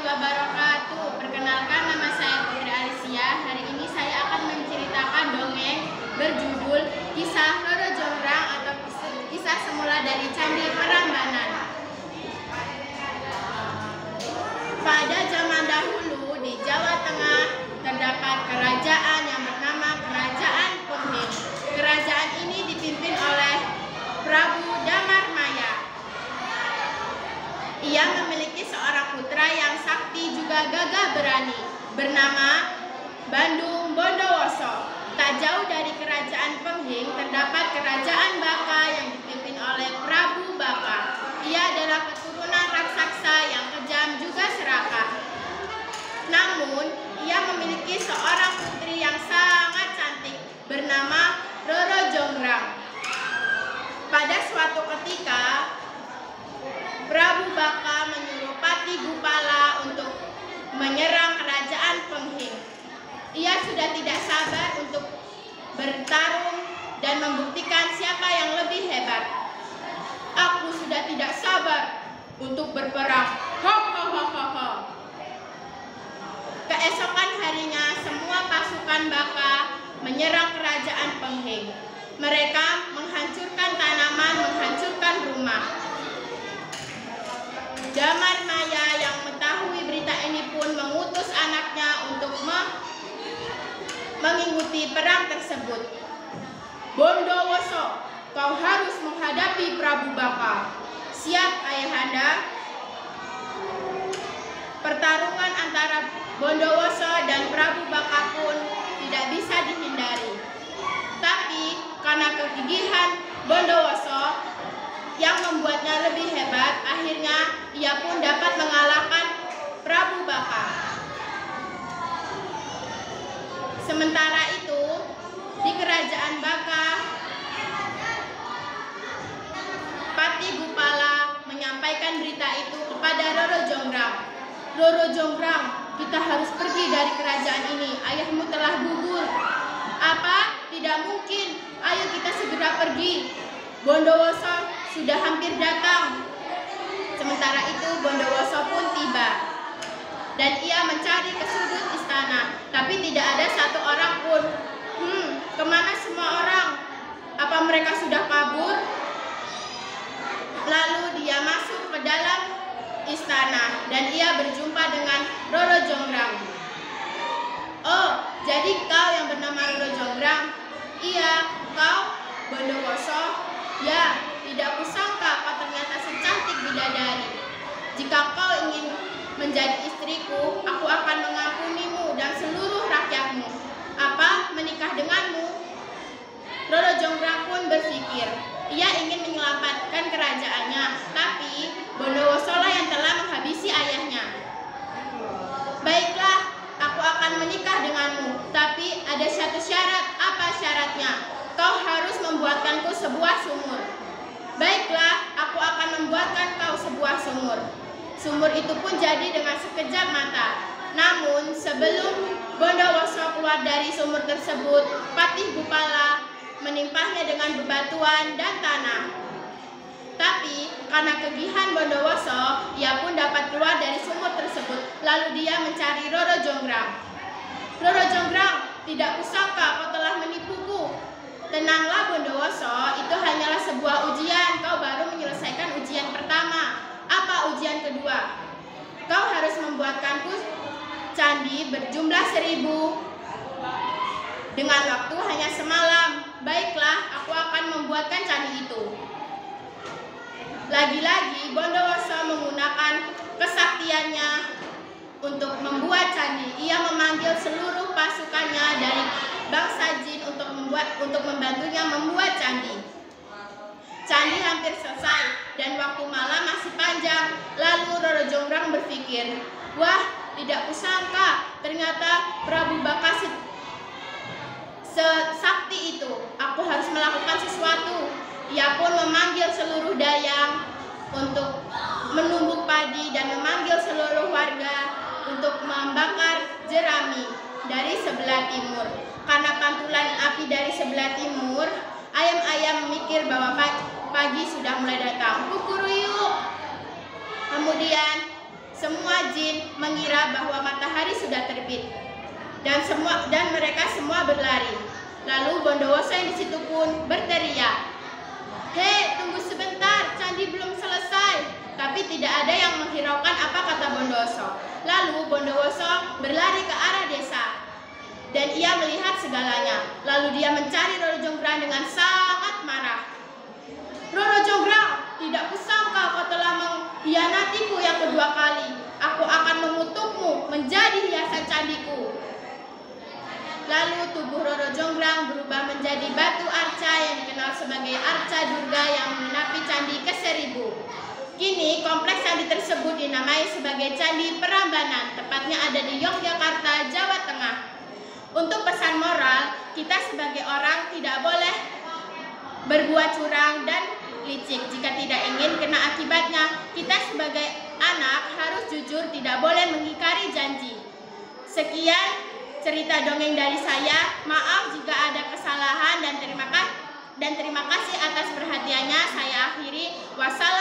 warahmatullahi wabarakatuh. Perkenalkan, nama saya Putri Alicia. Hari ini saya akan menceritakan dongeng berjudul Kisah Roro Jonggrang atau kisah semula dari Candi Prambanan. Pada zaman dahulu di Jawa Tengah terdapat kerajaan yang bernama Kerajaan Penghing. Kerajaan ini dipimpin oleh Prabu Damarmaya. Ia memiliki seorang putra yang sakti juga gagah berani, bernama Bandung Bondowoso. Tak jauh dari Kerajaan Penghing terdapat Kerajaan Baka yang dipimpin oleh Prabu Baka. Ia adalah keturunan raksasa yang kejam juga serakah. Namun, ia memiliki seorang putri yang sangat cantik, bernama Roro Jonggrang. Pada suatu ketika, Prabu Baka menyuruh Pati Gupala untuk menyerang Kerajaan Penghing. Ia sudah tidak sabar untuk bertarung dan membuktikan siapa yang lebih hebat. Aku sudah tidak sabar untuk berperang. Keesokan harinya, semua pasukan Baka menyerang Kerajaan Penghing. Mereka menghancurkan tanaman, menghancurkan rumah. Damarmaya yang mengetahui berita ini pun mengutus anaknya untuk mengikuti perang tersebut. Bondowoso, kau harus menghadapi Prabu Baka. Siap, ayahanda. Pertarungan antara Bondowoso dan Prabu Baka pun tidak bisa dihindari. Tapi karena kegigihan Bondowoso yang membuatnya lebih hebat, akhirnya ia pun dapat mengalahkan Prabu Baka. Sementara itu, di Kerajaan Baka, Pati Gupala menyampaikan berita itu kepada Roro Jonggrang. Roro Jonggrang, kita harus pergi dari kerajaan ini. Ayahmu telah gugur. Apa? Tidak mungkin. Ayo kita segera pergi. Bondowoso sudah hampir datang. Sementara itu Bondowoso pun tiba dan ia mencari ke sudut istana, tapi tidak ada satu orang pun. Kemana semua orang? Apa mereka sudah kabur? Lalu dia masuk ke dalam istana dan ia berjumpa dengan Roro Jonggrang. Oh, jadi kau yang bernama Roro Jonggrang? Iya, kau Bondowoso? Ya, tidak kusangka kau ternyata secantik bidadari. Jika kau ingin menjadi istriku, aku akan mengampunimu dan seluruh rakyatmu. Apa? Menikah denganmu? Roro Jonggrang pun berpikir, ia ingin menyelamatkan kerajaannya, tapi Bondowoso lah yang telah menghabisi ayahnya. Baiklah, aku akan menikah denganmu, tapi ada satu syarat. Apa syaratnya? Kau harus membuatkanku sebuah sumur. Baiklah, aku akan membuatkan kau sebuah sumur. Sumur itu pun jadi dengan sekejap mata. Namun, sebelum Bondowoso keluar dari sumur tersebut, Pati Gupala menimpahnya dengan bebatuan dan tanah. Tapi, karena kegigihan Bondowoso, ia pun dapat keluar dari sumur tersebut. Lalu dia mencari Roro Jonggrang. Roro Jonggrang, tidak kusangka kau telah menipuku. Tenanglah Bondowoso, itu hanyalah sebuah ujian. Kau baru menyelesaikan ujian pertama. Apa ujian kedua? Kau harus membuatkanku candi berjumlah 1000 dengan waktu hanya semalam. Baiklah, aku akan membuatkan candi itu. Lagi-lagi Bondowoso menggunakan kesaktiannya untuk membuat candi. Ia memanggil seluruh pasukannya dari bangsa jin untuk membantunya membuat candi. Candi hampir selesai dan waktu malam masih panjang. Lalu Roro Jonggrang berpikir, wah, tidak kusangka ternyata Prabu Baka sesakti itu. Aku harus melakukan sesuatu. Ia pun memanggil seluruh dayang untuk menumbuk padi dan memanggil seluruh warga untuk membakar jerami dari sebelah timur. Karena pantulan api dari sebelah timur, ayam-ayam memikir bahwa pagi sudah mulai datang. Kukuruyuk. Kemudian Semua jin mengira bahwa matahari sudah terbit dan mereka semua berlari. Lalu Bondowoso yang di situ pun berteriak, "Hei, tunggu sebentar, candi belum selesai." Tapi tidak ada yang menghiraukan apa kata Bondowoso. Lalu Bondowoso berlari ke arah desa dan ia melihat segalanya. Lalu dia mencari Roro Jonggrang dengan sangat marah. "Roro Jonggrang, tidak kusangka kau telah mengkhianatiku yang kedua kali. Aku akan mengutukmu menjadi hiasan candiku." Lalu tubuh Roro Jonggrang berubah menjadi batu arca yang dikenal sebagai Arca Durga yang menginapi Candi ke-1000. Kini kompleks candi tersebut dinamai sebagai Candi Prambanan, tepatnya ada di Yogyakarta, Jawa Tengah. Untuk pesan moral, kita sebagai orang tidak boleh berbuat curang dan licik jika tidak ingin kena akibatnya. Kita sebagai anak harus jujur, tidak boleh mengingkari janji. Sekian cerita dongeng dari saya. Maaf jika ada kesalahan dan terima kasih atas perhatiannya. Saya akhiri. Wassalamualaikum.